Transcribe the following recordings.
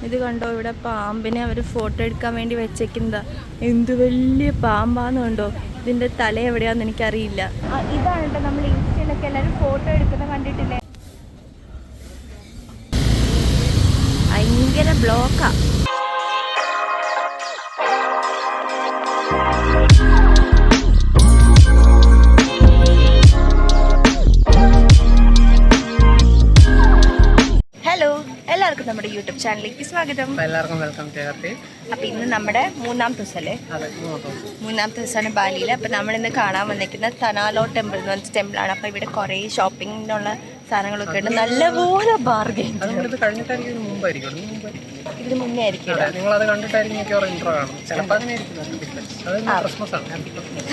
ഇത് കണ്ടോ, ഇവിടെ പാമ്പിനെ അവർ ഫോട്ടോ എടുക്കാൻ വേണ്ടി വെച്ചേക്കുന്നതാ. എന്ത് വലിയ പാമ്പാന്ന് കണ്ടോ. ഇതിൻ്റെ തല എവിടെയാന്ന് എനിക്കറിയില്ല. ഇതാണ് കേട്ടോ നമ്മൾ ഇൻസ്റ്റയിലൊക്കെ എല്ലാവരും ഫോട്ടോ എടുക്കുന്ന കണ്ടിട്ടില്ലേ. ഭയങ്കര ബ്ലോക്കാ. ഹലോ, എല്ലാവർക്കും നമ്മുടെ യൂട്യൂബ് ചാനലിലേക്ക് സ്വാഗതം. എല്ലാവർക്കും വെൽക്കം. അപ്പം ഇന്ന് നമ്മുടെ മൂന്നാമത്തെ ദിവസമല്ലേ, മൂന്നാമത്തെ ദിവസമാണ് ബാലിയിൽ. അപ്പം നമ്മളിന്ന് കാണാൻ വന്നിരിക്കുന്ന തനാലോ ടെമ്പിൾ എന്ന് പറഞ്ഞ ടെമ്പിളാണ്. അപ്പം ഇവിടെ കുറേ ഷോപ്പിങ്ങിനുള്ള സാധനങ്ങളൊക്കെ ഉണ്ട്. നല്ലപോലെ ബാർഗെയിൻ. ഇതിന് മുന്നേ ആയിരിക്കും.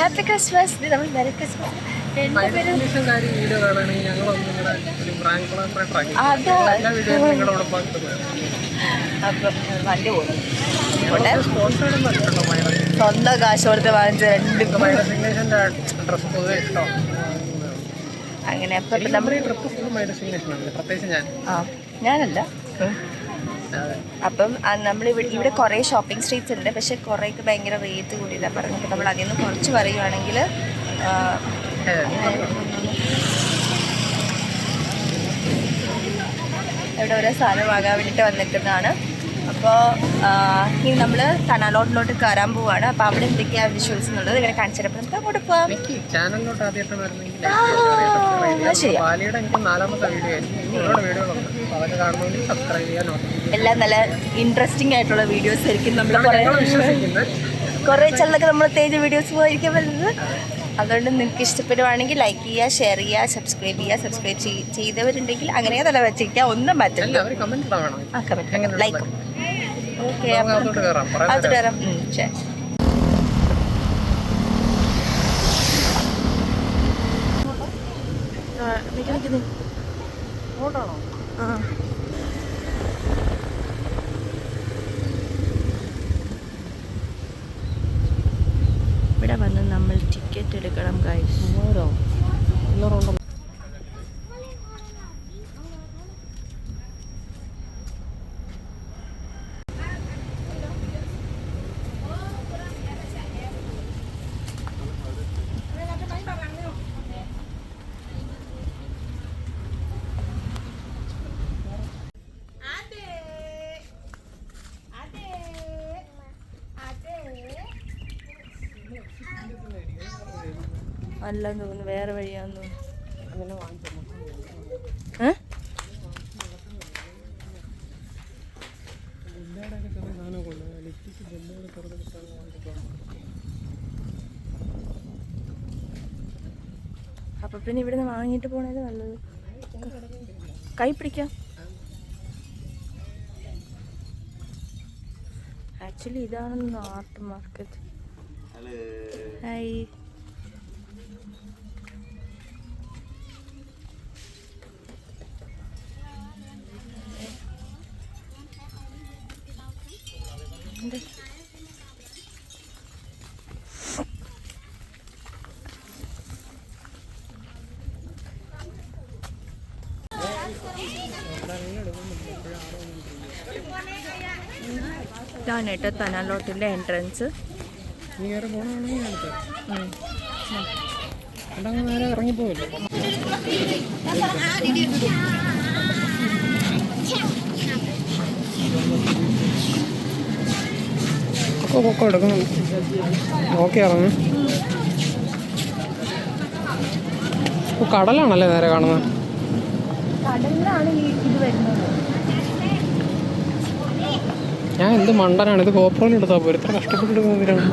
Happy Christmas. നമ്മൾ മെറി ക്രിസ്മസ്. അപ്പം വണ്ടി പോകുന്നു. സ്വന്തം കാശ് കൊടുത്ത് വാങ്ങിച്ച അങ്ങനെ. അപ്പം ഞാനല്ല. അപ്പം നമ്മൾ ഇവിടെ കുറേ ഷോപ്പിംഗ് സ്ട്രീറ്റ്സ് ഉണ്ട്. പക്ഷെ കുറേയൊക്കെ ഭയങ്കര റേറ്റ് കൂടിയില്ല പറഞ്ഞു. അപ്പം നമ്മൾ അതിൽ നിന്ന് കുറച്ച് പറയുവാണെങ്കിൽ ഇവിടെ ഓരോ സാധനം വാങ്ങാൻ വേണ്ടിയിട്ട് വന്നിട്ടുള്ളതാണ്. അപ്പോൾ ഇനി നമ്മൾ തനാലോട്ടിലോട്ട് കയറാൻ പോവാണ്. അപ്പോൾ അവിടെ എന്തൊക്കെയാണ് വിഷ്വൽസ് എന്നുള്ളത് ഇങ്ങനെ കാണിച്ചിട്ട് നമുക്ക് അങ്ങോട്ട് പോവാം. എല്ലാം നല്ല ഇൻട്രസ്റ്റിംഗ് ആയിട്ടുള്ള വീഡിയോസ് ആയിരിക്കും. നമ്മൾ കുറേ ചിലതൊക്കെ നമ്മൾ തേജ് വീഡിയോസ് ആയിരിക്കും വരുന്നത്. അതുകൊണ്ട് നിങ്ങൾക്ക് ഇഷ്ടപ്പെടുവാണെങ്കിൽ ലൈക്ക് ചെയ്യുക, ഷെയർ ചെയ്യുക, സബ്സ്ക്രൈബ് ചെയ്തവരുണ്ടെങ്കിൽ അങ്ങനെ തന്നെ വെച്ചിരിക്കുക. ഒന്നും പറ്റില്ല. Comment like. ഓക്കെ, അത് കയറാം. ശരി. ഇവിടെ വന്ന് നമ്മൾ ടിക്കറ്റ് എടുക്കണം ഗൈസ്. അല്ലെന്ന് തോന്നുന്നു, വേറെ വഴിയാന്ന് തോന്നുന്നു. അപ്പൊ പിന്നെ ഇവിടുന്ന് വാങ്ങിയിട്ട് പോണത് നല്ലത്. കൈ പിടിക്കാം. ആക്ച്വലി ഇതാണ് ആർട്ട് മാർക്കറ്റ്. ഹായ്. ഇതാണ് കേട്ടോ തനാലോട്ടിൻ്റെ എൻട്രൻസ്. ഇറങ്ങിപ്പോയില്ല. പൊക്കം എടുക്കണം. ഓക്കെ, ഇറങ്ങും. കടലാണല്ലേ നേരെ കാണുന്നത്. കടലിലാണ് ഇത് വരുന്നത്. ഞാൻ എന്ത് മണ്ടനാണ് ഇത്. ഗോപ്രോയിൽ എടുത്താൽ പോലും ഇത്ര കഷ്ടപ്പെട്ടെടുക്കുന്നതിനാണ്.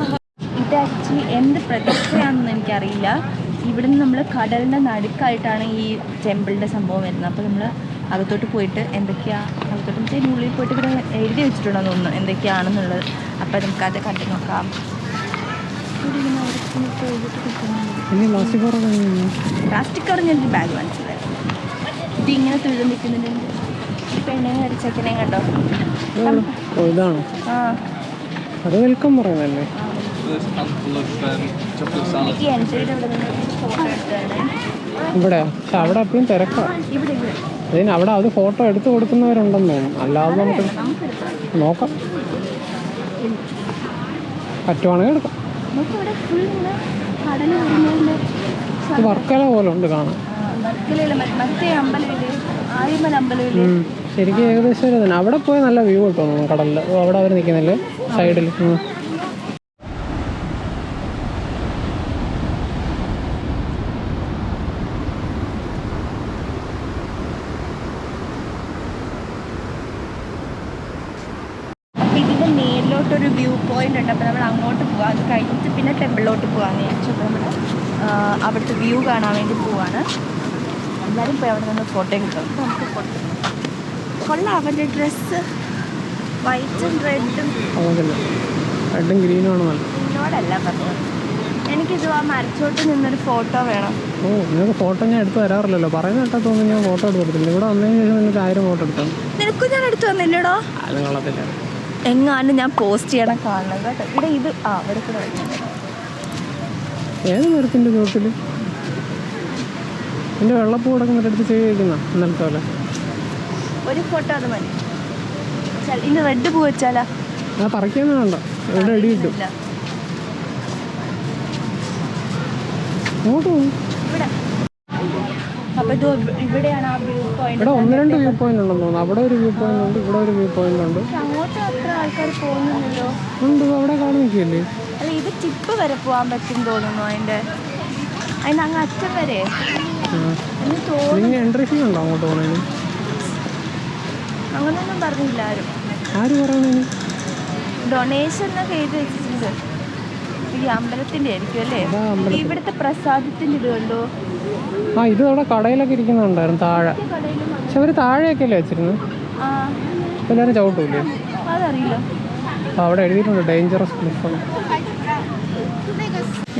ഇത് ആക്ച്വലി എന്ത് പ്രതിഷ്ഠയാണെന്ന് എനിക്കറിയില്ല. ഇവിടുന്ന് നമ്മൾ കടലിൻ്റെ നടുക്കായിട്ടാണ് ഈ ടെമ്പിളിൻ്റെ സംഭവം വരുന്നത്. അപ്പോൾ നമ്മൾ അകത്തോട്ട് പോയിട്ട് അകത്തോട്ട് വെച്ചാൽ ഉള്ളിൽ പോയിട്ട് ഇവിടെ എഴുതി വെച്ചിട്ടുണ്ടെന്ന് തോന്നുന്നു എന്തൊക്കെയാണെന്നുള്ളത്. അപ്പോൾ നമുക്കത് കണ്ടു നോക്കാം. പ്ലാസ്റ്റിക് കവർ ഞാൻ ബാഗ് വാങ്ങിച്ചത്. ഇതിങ്ങനെ തൊഴുതു നിൽക്കുന്നുണ്ട്. പെണ്ണിനെ അടിച്ചേക്കനെ കണ്ടോ. ഇതാണോ? അത് വെൽക്കം പറയുന്നല്ലേ. ഇവിടെ പക്ഷെ അവിടെ എപ്പോഴും തിരക്കാണ്. അതിന് അവിടെ അത് ഫോട്ടോ എടുത്ത് കൊടുക്കുന്നവരുണ്ടെന്ന് തോന്നുന്നു. അല്ലാതെ നമുക്ക് നോക്കാം, പറ്റുവാണെങ്കിൽ എടുക്കാം. നമുക്കിവിടെ ഫുൾ ഇങ്ങനെ കടൽ വരുന്നതിൻ്റെ ഇത് വർക്കല പോലെ ഉണ്ട് കാണാൻ. വർക്കലയിലെ മറ്റേ അമ്പലമില്ലേ, ആഴിമല അമ്പലമില്ലേ, ശരിക്കും ഏകദേശം ഒരു തന്നെ. അവിടെ പോയി നല്ല വ്യൂ കിട്ടും തോന്നുന്നു കടലിൽ. അവിടെ അവർ നിൽക്കുന്നില്ലേ സൈഡിൽ. അപ്പോൾ ഇതിൻ്റെ മേലിലോട്ടൊരു വ്യൂ പോയിന്റ് ഉണ്ട്. അപ്പോൾ നമ്മൾ അങ്ങോട്ട് പോകാം. അത് കഴിഞ്ഞിട്ട് പിന്നെ ടെമ്പിളിലോട്ട് പോകാമെന്ന് വിചാരിച്ചു. അപ്പോൾ നമ്മൾ അവിടുത്തെ വ്യൂ കാണാൻ വേണ്ടി പോവാണ്. എല്ലാവരും പോയി അവിടെ നിന്ന് ഫോട്ടോ കിട്ടും. നമുക്ക് ഫോട്ടോ കൊള്ളാം. അവൻ്റെ ഡ്രസ്സ് വൈറ്റും റെഡും. റെഡും ഗ്രീനും ആണ് നല്ല. എന്നോടല്ല പറഞ്ഞത്, എനിക്കിത് ആ മരച്ചോട്ട് നിന്നൊരു ഫോട്ടോ വേണം. ഓ, നിങ്ങൾക്ക് ഫോട്ടോ ഞാൻ എടുത്ത് തരാറില്ലല്ലോ. പറയുന്ന കേട്ടാ തോന്നുന്നു ഞാൻ ഫോട്ടോ എടുത്ത് കൊടുത്തില്ല. ഇവിടെ വന്നതിന് ശേഷം നിങ്ങൾക്ക് 1000 ഫോട്ടോ എടുത്തു. നിനക്കും ഞാൻ എടുത്തു തന്നില്ലടോ. അത് കൊള്ളത്തില്ല. എങ്ങാനും ഞാൻ പോസ്റ്റ് ചെയ്യണം കാണണം കേട്ടോ. ഇവിടെ ഇത് അവിടെ കൂടെ വരുന്നുണ്ട്. ഏത് മരത്തിൻ്റെ ചോട്ടിൽ എൻ്റെ വെള്ളപ്പൂ കിടക്കുന്നിട്ട് എടുത്ത് ചെയ്തിരിക്കുന്ന ഇന്നലത്തെ പോലെ ഒരു ഫോട്ടോ അത് മതി. ഇന്ന് റെഡ് പൂ വെച്ചാലാ? ആ പറിക്കാന്ന് വേണ്ട, ഇവിടെ അടി കിട്ടും. അങ്ങോട്ട് പോകും. ഇവിടെ അപ്പോൾ ഇത് ഇവിടെയാണ് ആ വ്യൂ പോയിന്റ്. ഇവിടെ 1-2 വ്യൂ പോയിന്റ് ഉണ്ടെന്ന് തോന്നുന്നു. അവിടെ ഒരു വ്യൂ പോയിന്റ് ഉണ്ട്, ഇവിടെ ഒരു വ്യൂ പോയിന്റ് ഉണ്ട്. അങ്ങോട്ട് അത്ര ആൾക്കാർ പോകുന്നില്ലല്ലോ. ഉണ്ട്, അവിടെ കാണാൻ നിൽക്കില്ലേ? അല്ല, ഇത് ടിപ്പ് വരെ പോകാൻ പറ്റും തോന്നുന്നു. അതിൻ്റെ അങ്ങ് അറ്റം വരെ ഇതിന് എൻട്രി ഫീ ഉണ്ടോ അങ്ങോട്ട് പോകണേന്? അങ്ങനെയൊന്നും പറഞ്ഞില്ല ആരും. ആര് പറയണേന്? ഡൊണേഷൻ എന്നൊക്കെ എഴുതി വെച്ചിട്ടുണ്ട്. ഈ അമ്പലത്തിൻ്റെ ആയിരിക്കും അല്ലേ? ഇവിടുത്തെ പ്രസാദത്തിൻ്റെ ഇത് കണ്ടോ? ആ, ഇത് അവിടെ കടയിലൊക്കെ ഇരിക്കുന്നുണ്ടായിരുന്നു താഴെ. പക്ഷെ അവർ താഴെയൊക്കെ അല്ലേ വെച്ചിരുന്നു? എല്ലാവരും ചവിട്ടൂല്ലേ? അതറിയില്ല. അപ്പോൾ അവിടെ എഴുതിയിട്ടുണ്ട് ഡേഞ്ചറസ് ക്ലിഫ്.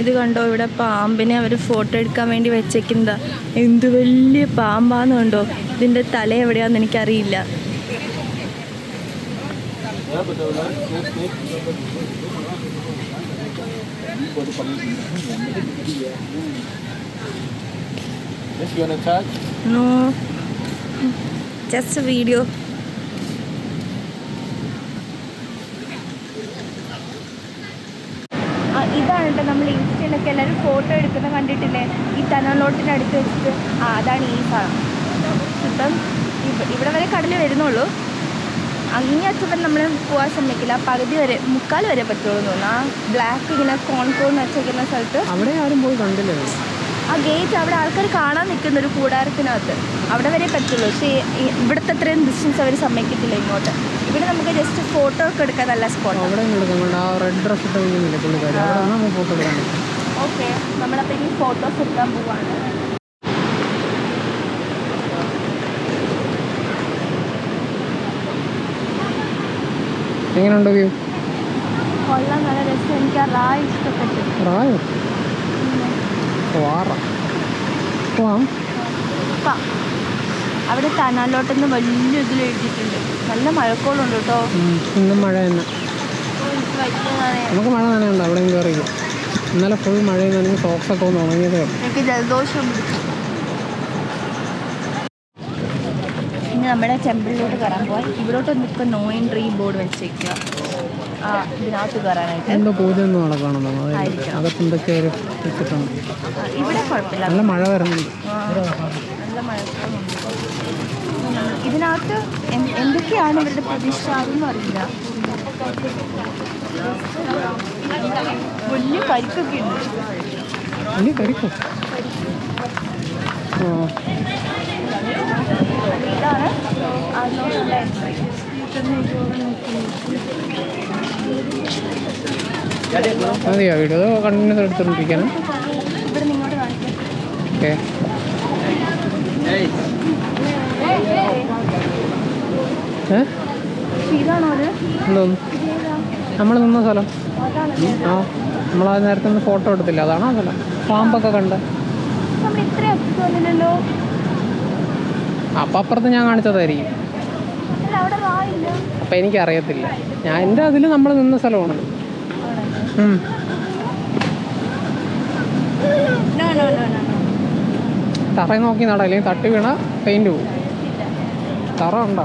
ഇത് കണ്ടോ, ഇവിടെ പാമ്പിനെ അവർ ഫോട്ടോ എടുക്കാൻ വേണ്ടി വെച്ചേക്കുന്നതാ. എന്ത് വലിയ പാമ്പാന്ന് കണ്ടോ. ഇതിൻ്റെ തല എവിടെയാണെന്ന് എനിക്കറിയില്ല. No, just a video. ഇതാണ് കേട്ടോ നമ്മൾ ഇൻസ്റ്റയിലൊക്കെ എല്ലാവരും ഫോട്ടോ എടുക്കുന്ന കണ്ടിട്ടില്ലേ? ഈ തനലോട്ടിൻ്റെ അടുത്ത് വെച്ചിട്ട്. അതാണ് ഈ സ്ഥലം. ഇപ്പം ഇവിടെ വരെ കടൽ വരുന്നുള്ളൂ. അങ്ങേ അച്ഛൻ നമ്മൾ പോകാൻ സമ്മതിക്കില്ല. പകുതി വരെ, 3/4 വരെ പറ്റുള്ളൂ തോന്നുന്നു. ആ ബ്ലാക്ക് ഇങ്ങനെ കോൺകോൺ വെച്ചേക്കുന്ന സ്ഥലത്ത് അവിടെ ആരും പോയി കണ്ടില്ലേ? ആ ഗേറ്റ് അവിടെ ആൾക്കാർ കാണാൻ നിൽക്കുന്ന ഒരു കൂടാരത്തിനകത്ത് അവിടെ വരെ പറ്റുള്ളൂ. പക്ഷേ ഇവിടുത്തെ അത്രയും ഡിസ്റ്റൻസ് അവർ സമ്മതിക്കത്തില്ല ഇങ്ങോട്ട്. ഇവിടെ നമുക്ക് ജസ്റ്റ് ഫോട്ടോ ഒക്കെ എടുക്കാൻ നല്ല സ്പോട്ട്. അവിടെ എടുക്കാൻ ആ റെഡ് ഡ്രസ് ഇട്ട് കഴിഞ്ഞില്ലേ പുള്ളിക്കാരി, അവിടെ നമ്മൾ ഫോട്ടോ എടുക്കാൻ പറ്റും. ഓക്കെ, നമ്മളപ്പോൾ ഇനി ഫോട്ടോസ് എടുക്കാൻ പോവാണ്. എങ്ങനെയുണ്ട് വ്യൂ? കൊള്ളാം, നല്ല രസം. എനിക്ക് ആ റായ ഇഷ്ടപ്പെട്ടു. റായോ? പോവാം. അവിടെ തനാലോട്ടെന്ന് വലിയ ഇതിൽ എഴുതിയിട്ടുണ്ട്. നല്ല മഴക്കോളുണ്ട് കേട്ടോ. ഇന്നും മഴ തന്നെ. നമുക്ക് മഴ നനയുണ്ട്. അവിടെയും കയറിക്കും. ഇന്നലെ ഫുൾ മഴ നനഞ്ഞ് സോക്സൊക്കെ ഒന്ന് ഉണങ്ങിയതേ ഉള്ളൂ. എനിക്ക് ജലദോഷം പിടിച്ചു. ഇനി നമ്മുടെ ടെമ്പിളിലോട്ട് കയറാൻ പോകാൻ. ഇവിടോട്ട് ഇപ്പോൾ നോ എൻട്രി ബോർഡ് വെച്ചേക്കുക. ഇതിനകത്ത് കയറാനായിട്ട് എന്തോ പൂജ ഒന്നും നടക്കണമെന്നോ അകത്ത് എന്തൊക്കെ വെച്ചിട്ടുണ്ട്. ഇവിടെ കുഴപ്പമില്ല, നല്ല മഴ വരുന്നുണ്ട്. നല്ല മഴക്കോളുണ്ട്. ഇതിനകത്ത് എന്തൊക്കെയാണ് ഇവരുടെ പ്രതിഷ്ഠ അതൊന്നും അറിയില്ല. വലിയ കരിക്കൊക്കെ ഉണ്ട്. വലിയ കരിക്കോ? ഇതാണ് അതിനോടുള്ള എൻട്രി. അതെയോ? വീഡിയോ കണ്ടിന്യൂസ് എടുത്തോണ്ടിരിക്കാനാ? ഇവിടെ നിങ്ങോട്ട് കാണിക്കാം. ഓക്കെ. ഇതാണോ അത്? എന്തോന്നു നമ്മൾ നിന്ന സ്ഥലം? ആ, നമ്മളത് നേരത്തെ ഒന്ന് ഫോട്ടോ എടുത്തില്ല, അതാണോ ആ സ്ഥലം? പാമ്പൊക്കെ കണ്ട് നമ്മൾ ഇത്ര എത്തുന്നില്ലല്ലോ. അപ്പം അപ്പുറത്ത് ഞാൻ കാണിച്ചതായിരിക്കും. അപ്പം എനിക്കറിയത്തില്ല. ഞാൻ എൻ്റെ അതിൽ നമ്മൾ നിന്ന സ്ഥലമാണ്. തറ നോക്കി നടാം, അല്ലെങ്കിൽ തട്ടി വീണ പെയിൻറ് പോവും. തറ ഉണ്ടോ?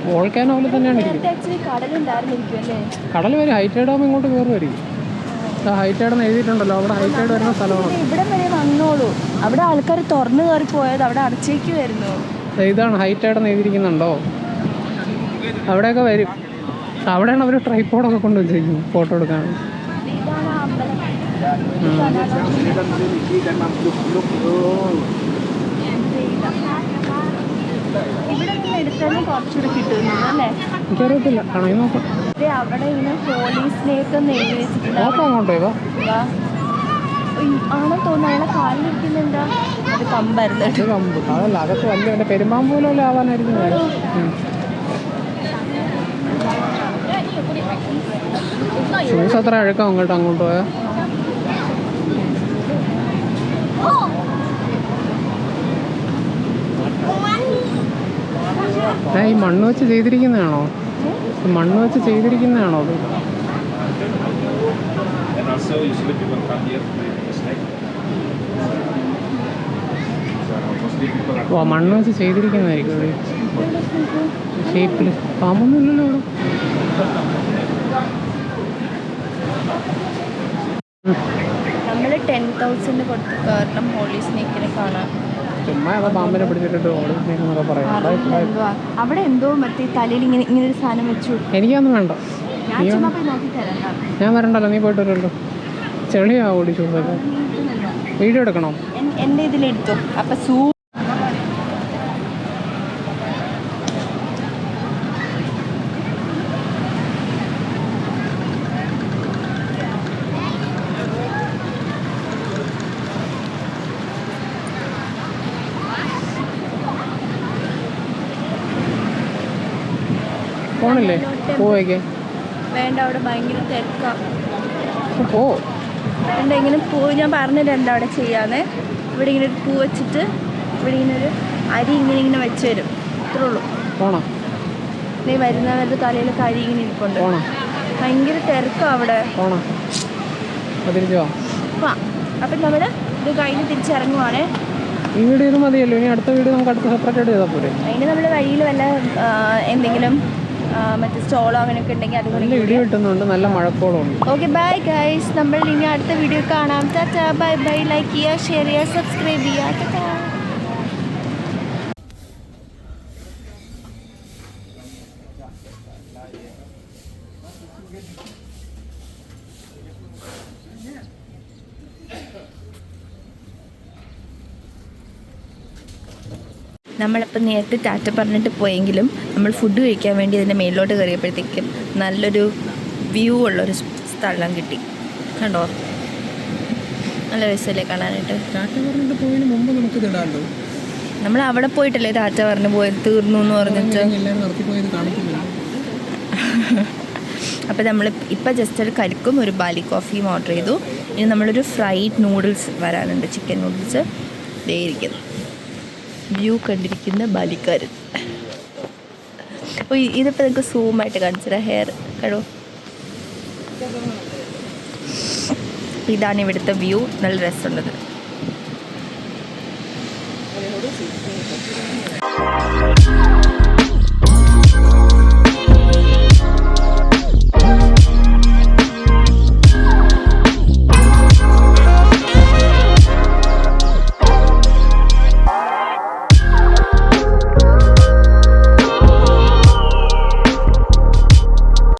വോൾക്കാനോ പോലെ തന്നെയാണ് ഇരിക്കുന്നത്. ആക്ച്വലി കടലുണ്ടായിരുന്നിരിക്കും അല്ലേ? കടൽ വരെ ഹൈറ്റൈഡ് ആകുമ്പോൾ ഇങ്ങോട്ട് കയറുമായിരിക്കും. ഹൈറ്റൈഡ് എന്ന് എഴുതിയിട്ടുണ്ടല്ലോ, അവിടെ ഹൈറ്റൈഡ് വരുന്ന സ്ഥലമാണ്. ഇവിടെ വരെ വന്നോളൂ. അവിടെ ആൾക്കാർ തുറന്നു കയറി പോയത് അവിടെ അടച്ചേക്കുമായിരുന്നു. ഇതാണ് ഹൈറ്റൈഡ് എന്ന് എഴുതിയിരിക്കുന്നുണ്ടോ? അവിടെയൊക്കെ വരും. അവിടെയാണ് അവർ ട്രൈപ്പോഡൊക്കെ കൊണ്ട് വെച്ചിരിക്കുന്നത് ഫോട്ടോ എടുക്കാൻ. ഇതാണ് അമ്പലം. ഇവിടെ എടുത്താലും കുറച്ചുകൂടെ കിട്ടുന്നു അല്ലേ? എനിക്കറിയത്തില്ല, കണക്കി നോക്കാം. അവിടെ ഇങ്ങനെ പോലീസിലേക്ക് എഴുതി വെച്ചിട്ടുണ്ട്. നോക്കാം അങ്ങോട്ടോ. ആണോ തോന്നുന്നു. അയാളെ കാലിലിരിക്കുന്നുണ്ടോ? അത് കമ്പായിരുന്നു. കമ്പ് അതല്ല, അതൊക്കെ വലിയ എൻ്റെ പെരുമ്പാമ്പ് പോലെ ആവാനായിരിക്കും. ഷൂസ് അത്ര അഴുക്കാം അങ്ങോട്ട് പോയാൽ. ഈ മണ്ണ് വെച്ച് ചെയ്തിരിക്കുന്നതാണോ? മണ്ണ് വെച്ച് ചെയ്തിരിക്കുന്നതാണോ അത്? ഓ, മണ്ണ് വെച്ച് ചെയ്തിരിക്കുന്നതായിരിക്കും ഇവിടെ ഷേപ്പിൽ. പാമ്പൊന്നും ഇല്ലല്ലോ ഇവിടെ. നമ്മൾ 10,000 കൊടുത്തു കാരണം ഹോളി സ്നേക്കിനെ കാണാൻ. ചുമ്മാ അതാ പാമ്പിനെ പിടിച്ചിട്ട് ഹോളി സ്നേക്ക് എന്നൊക്കെ പറയാം. അവിടെ എന്തോ മറ്റേ തലയിൽ ഇങ്ങനെ ഒരു സാധനം വെച്ചു. എനിക്കൊന്നും വേണ്ട, ഞാൻ ചുമ്മാ പോയി നോക്കി തരാം. ഞാൻ വരണ്ടല്ലോ, നീ പോയിട്ട് വരുമല്ലോ. ചെളിയാ ഓടി ഷൂസൊക്കെ. വീഡിയോ എടുക്കണോ? എൻ്റെ ഇതിലെടുത്തു. അപ്പം പോണില്ലേ? പോവേക്കേ വേണ്ട, അവിടെ ഭയങ്കര തിരക്കാം. പോ. എന്താ ഇങ്ങനെ ഞാൻ പറഞ്ഞിട്ട് എന്താ അവിടെ ചെയ്യാന്ന്. ഇവിടെ ഇങ്ങനെ ഒരു പൂ വെച്ചിട്ട് ഇവിടെ ഇങ്ങനെ ഒരു അരി ഇങ്ങനെ വെച്ച് തരും. ഇത്രേ ഉള്ളൂ. പോണോ? നീ വരുന്നവരുടെ തലയിലൊക്കെ അരി ഇങ്ങനെ ഇരിപ്പുണ്ട്. ഭയങ്കര തിരക്കാം അവിടെ. പോണോ? അപ്പം നമ്മൾ ഇത് കഴിഞ്ഞ് തിരിച്ചിറങ്ങുവാണേ. ഈ വീഡിയോ ഇത് മതിയല്ലോ. ഇനി അടുത്ത വീഡിയോ നമുക്ക് അടുത്ത സെപ്പറേറ്റ് ചെയ്താൽ പോരെ? അതിന് നമ്മൾ വഴിയിൽ വല്ല എന്തെങ്കിലും മറ്റേ സ്റ്റോളോ അങ്ങനെയൊക്കെ ഉണ്ടെങ്കിൽ അത് നല്ല വീഡിയോ കിട്ടുന്നുണ്ട്, നല്ല മഴക്കോളമുണ്ട്. Okay, bye guys. നമ്മൾ ഇനി അടുത്ത വീഡിയോ കാണാം. Tata, bye bye. ലൈക്ക് ചെയ്യുക, ഷെയർ ചെയ്യുക, സബ്സ്ക്രൈബ് ചെയ്യുക. ടാറ്റാ. നമ്മളിപ്പോൾ നേരത്തെ ടാറ്റ പറഞ്ഞിട്ട് പോയെങ്കിലും നമ്മൾ ഫുഡ് കഴിക്കാൻ വേണ്ടി അതിൻ്റെ മേലിലോട്ട് കയറിയപ്പോഴത്തേക്കും നല്ലൊരു വ്യൂ ഉള്ളൊരു സ്ഥലം കിട്ടി. കണ്ടോ? നല്ല രസമല്ലേ കാണാനായിട്ട്? ടാറ്റ പറഞ്ഞിട്ട് പോയതിന് മുമ്പ് നമുക്ക് ഇടാമല്ലോ. നമ്മൾ അവിടെ പോയിട്ടല്ലേ ടാറ്റ പറഞ്ഞു പോയത്, തീർന്നു എന്ന് പറഞ്ഞിട്ട്. അപ്പോൾ നമ്മൾ ഇപ്പം ജസ്റ്റ് ഒരു കരിക്കും ഒരു ബാലി കോഫിയും ഓർഡർ ചെയ്തു. ഇനി നമ്മളൊരു ഫ്രൈഡ് നൂഡിൽസ് വരാനുണ്ട്, ചിക്കൻ നൂഡിൽസ്. ദേ ഇരിക്കുന്നു വ്യൂ കണ്ടിരിക്കുന്ന ബാലിക്കാരൻ. ഓ, ഇതിപ്പോൾ നിങ്ങൾക്ക് സൂമായിട്ട് കാണിച്ചത് ഹെയർ കടോ. ഇതാണ് ഇവിടുത്തെ വ്യൂ. നല്ല രസമുള്ളത്.